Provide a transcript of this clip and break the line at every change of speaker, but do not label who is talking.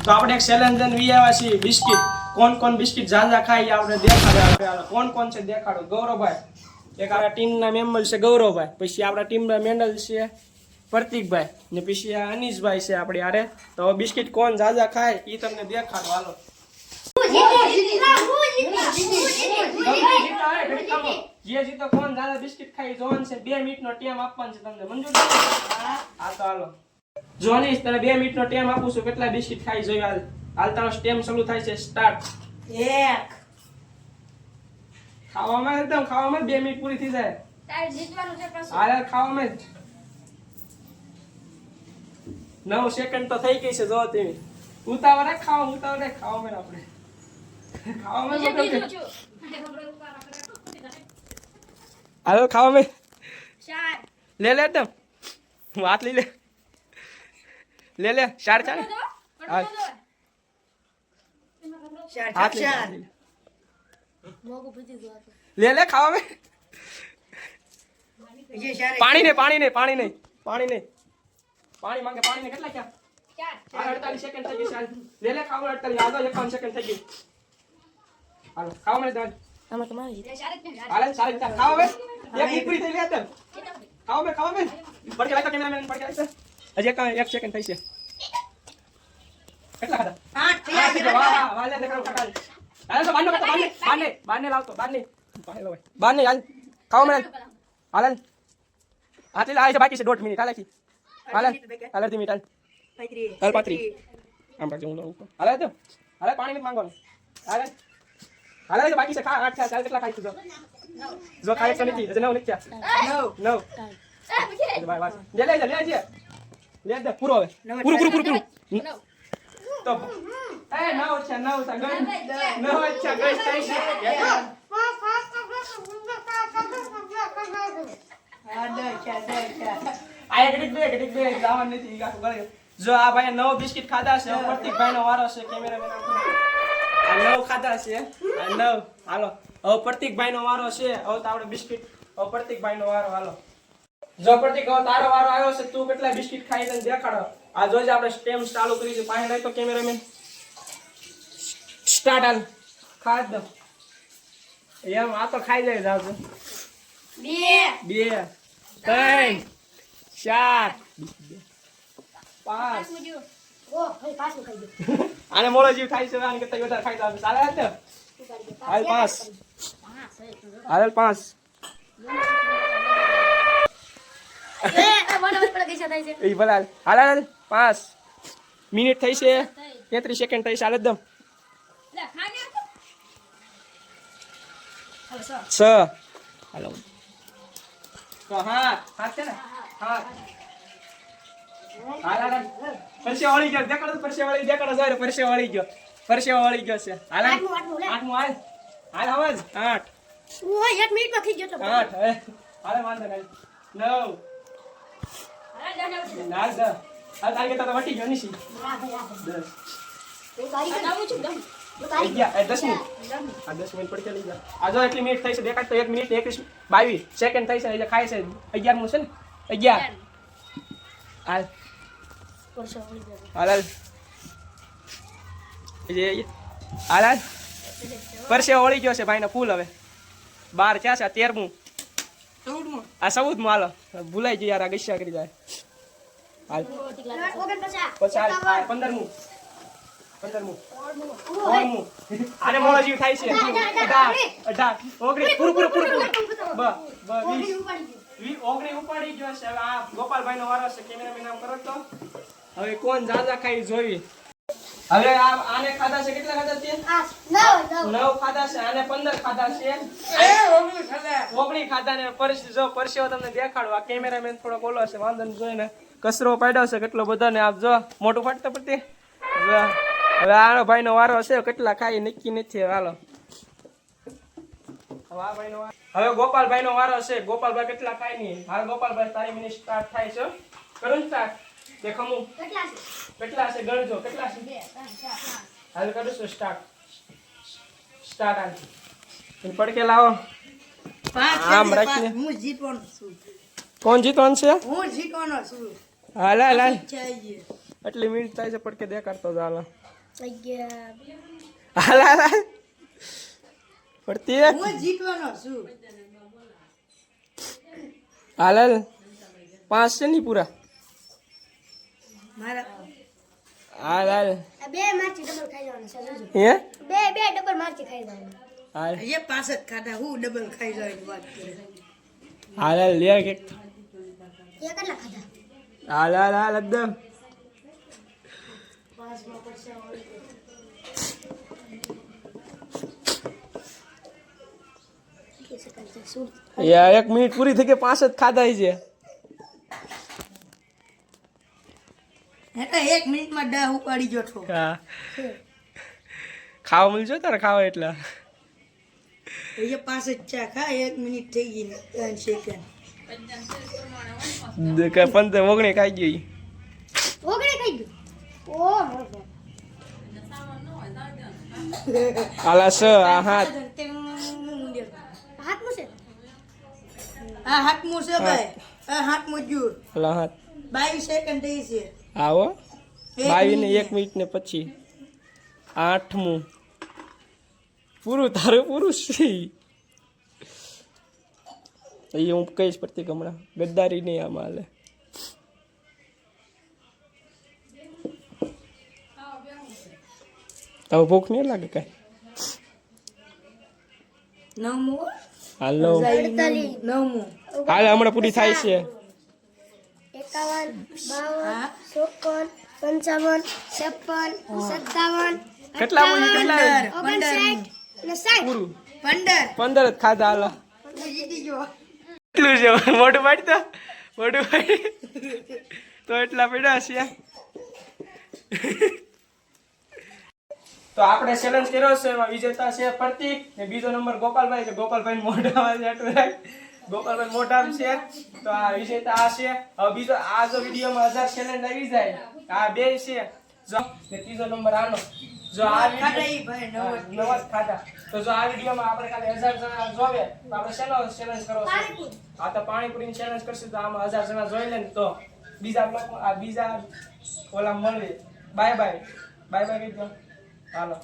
તો આપણે એક ચેલેન્જ લઈને વી આવ્યા છીએ બિસ્કિટ કોણ બિસ્કિટ ઝાઝા ખાઈ આપણે દેખાડે કોણ છે દેખાડો ગૌરવભાઈ એક આપણા ટીમના મેમ્બર છે ગૌરવભાઈ પછી આપણા ટીમના મેન્ડલ છે પ્રતિકભાઈ ને પછી અનીશભાઈ છે આપણી આરે તો બિસ્કિટ કોણ ઝાઝા ખાય એ તમને દેખાડો હાલો જે જીતો કોણ ઝાઝા બિસ્કિટ ખાઈ જોવાનું છે 2 મિનિટનો ટાઈમ આપવાનો છે તમને મંજૂર હા તો હાલો જોનીશ તને 2 મિનિટનો ટાઈમ આપું છું કેટલા બિસ્કિટ ખાઈ જોઈએ હાલ તારો ટાઈમ શરૂ થાય છે સ્ટાર્ટ
1
ખાવામાં 2 મિનિટ પૂરી થઈ જાય
તારે જીતવાનું છે પાછું
હાલ ખાવામાં 9 સેકન્ડ તો થઈ ગઈ છે જો તમે ઉતાવળ ખાવામાં આપણે ખાવામાં હાલો ખાવામાં
4
લે એકદમ હું હાથ લઈ લે 4 ચાલે હાથ લઈ
મોગો પૂછી દો
લે ખાવામાં પાણી નહીં પાણી માંગે પાણી ને કેટલા ક્યાં 48 સેકન્ડ થઈ ગઈ ચાલ લે ખાવા 48 આગળ 51 સેકન્ડ થઈ ગઈ હાલો ખાવા મને દાદ
આમાં તમારી
હાલે સારી ખાવા મે એક પૂરી થઈ લે તમ ખાવા મે પડકે લાઈક કેમેરામેન પડકે લાઈક હજી 1 સેકન્ડ થઈ છે કેટલા ખાધા 8 વાહ લે દેખાડો કાકા હાલે તો બારને લાવતો બારને હાલ ખાવા મે હાલે આટલી લાવી છે બાકી છે 1.5 મિનિટ હાલે ધી મિનિટ હાલ 35 આમ રાખજો હું લઉં હાલે પાણી નથી માંગવાનું હાલે બાકી છે ખા 8 ચાલ કેટલા ખાઈ તું જો ખાઈ તો નથી 9 નથી 9 બાય બસ લે દે પૂરો હવે પૂરું તો એ 9 છે 9 છે ગઈ 9 છે ગઈ થઈ છે આ ઘડીક બે જવાનું નથી ઈ આખું ગળે જો આ ભાઈ 9 બિસ્કિટ ખાધા છે પ્રતિકભાઈનો વારો છે કેમેરામેન આ 9 ખાધા છે આ 9 હાલો હવે પ્રતિકભાઈનો વારો છે હવે તો આપણે બિસ્કિટ હવે પ્રતિકભાઈનો વારો હાલો જો પ્રતિક હવે તારો વારો આવ્યો છે તું કેટલા બિસ્કિટ ખાઈ તને દેખાડો આ જોજે આપણે સ્ટેમ ચાલુ કરી છે પાસે લઈ તો કેમેરામેન સ્ટાર્ટ હાલ ખાઈ દો એમ આ તો ખાઈ જાય જાવ 2 3 4 5 આને મોળો જીવ થાય છે આને કરતા વધારે ખાઈ જાવ ચાલે હાલ હાલ 5 એ ભલા હાલ 5 મિનિટ થઈ છે 33 સેકન્ડ થઈ છે હાલ એકદમ 6 હાલો તો હા છે ને હા હાલ પરસે વાળી ગયો દેખાડો પરસે વાળી દેખાડો જાય પરસે વાળી ગયો છે હાલ 8 હાલ અવાજ 8
ઓય 1 મિનિટ બાકી ગયો તો
8 હાલ વાંધો નહીં 9 હાલ 10 હાલ તારી તો વટી ગયો નીસી 10 10 મિનિટ પડકે લઈ જા આ જો એટલી મિનિટ થઈ છે દેખાડ તો 1 મિનિટ 22 સેકન્ડ થઈ છે એટલે ખાય છે 11 મુ છે ને 11 હાલ હાલ પરસે ઓળી ગયો છે ભાઈનો ફૂલ હવે 12 ક્યાં છે 13મું 14મું આ 14મું હાલો ભૂલાઈ ગયું યાર આ ગસ્યા કરી જાય હાલ 15મું આને મોળો જીવ થાય છે 18 પૂરું 20 ઉપાડી ગયો છે હવે આ ગોપાલભાઈ નો વારો છે કેમેરામેન નામ કરો તો હવે કોણ જાજા ખાઈ જોઈ હવે આને ખાધા છે કેટલા ખાધા છે 9 ખાધા છે આને 15 ખાધા છે 19 ખાધા ને પરસેવો તમને દેખાડો આ કેમેરામેન થોડો બોલો છે વાંધો ને જોઈને કચરો પાડ્યો છે કેટલો બધા ને આપ જો મોટું ફાટતો પડતી હવે આનો ભાઈનો વારો છે કેટલા ખાઈ નક્કી નથી હાલો હવે ગોપાલભાઈનો વારો છે ગોપાલભાઈ કેટલા ખાઈ નહીં હાલ ગોપાલભાઈ તારી મિનિટ સ્ટાર્ટ થાય છે કરું સ્ટાર્ટ દેખામું કેટલા છે ગણજો કેટલા છે 2 3 4 હાલ કરું છું સ્ટાર્ટ હાલ પડકે લાવો આમ રાખીને
હું જીતવાનો છું
કોણ જીતવાનું છે
હું જીતવાનો છું
હાલ એટલી મિનિટ થાય છે પડકે દેખાડતો જ હાલ
11
હાલ હાલ હાલ પ્રત્યેક
હું જીતવાનો છું
હાલ હાલ 5 છે ની પૂરા
મારા
હાલ હાલ
બે મારથી ડબલ ખાઈ જવાનું છે જોજો.
હે
બે ડબલ મારથી ખાઈ જવાનું
હાલ
એ પાસ જ ખાતા હું ડબલ ખાઈ જવાની વાત કરે
હાલ હાલ લે કે
એ કેટલા ખાધા
હાલ હાલ હાલ એકદમ
પાસમાં પડશે
યાર 1 મિનિટ પૂરી થઈ ગઈ 5 જ ખાધા છે
એટલે 1 મિનિટમાં 10 ઉપાડી ગયો છો
હા ખાવા મળજો તારે ખાવા એટલા
એ પાસ જ ચા ખા 1 મિનિટ થઈ ગઈ 3 સેકન્ડ
15 ઓગણે ખાઈ ગઈ
ઓગણે ખાઈ ગયો ઓ મોર
આલા સ આ હાથ
હાથ મુસે આ હાથ મુસે ભાઈ આ હાથ મુજ્યું
આલા હાથ
22 સેકન્ડ થઈ છે
આવો 22 ને 1 મિનિટ ને પછી 8મું પૂરું તારું પૂરું છે એ હું કહીશ પ્રત્યેક હમણાં ગદ્દારી નહીં આમાં હાલે હવે ભૂખ નહીં લાગે કઈ
નવમું
હાલો
48 નવમું
હાલ હમણાં પૂરી થાય છે
51 52 53 55 56 57
કેટલા પૂરી કેટલા
59 અને 60
પૂરું
15
15 જ ખાધા હાલો
જીતી ગયો
એટલું છે મોઢું પાડતા મોઢું પાડી તો એટલા પડ્યા છે તો આપણે ચેલેન્જ કર્યો છે એમાં વિજેતા છે પ્રતીક ને બીજો નંબર ગોપાલભાઈ કે ગોપાલભાઈ મોઢામાં જાટું રાખ ગોપાલભાઈ મોઢામાં છે તો આ વિજેતા આ છે હવે બીજો આ જો વિડીયોમાં 1000 ચેલેન્જ આવી જાય આ બે છે જો ને ત્રીજો નંબર આનો જો આ
ખાધા ઈ ભાઈ
નવા ખાધા તો જો આ વિડીયોમાં આપણે ખાલી 1000 જણા જોવે તો આપણે શેનો ચેલેન્જ કરવો છે આ તો પાણીપુરીની ચેલેન્જ કરશું તો આમાં 1000 જણા જોઈ લે ને તો બીજા બ્લોકમાં આ બીજા ઓલા મળે બાય બાય કહી દો હાલો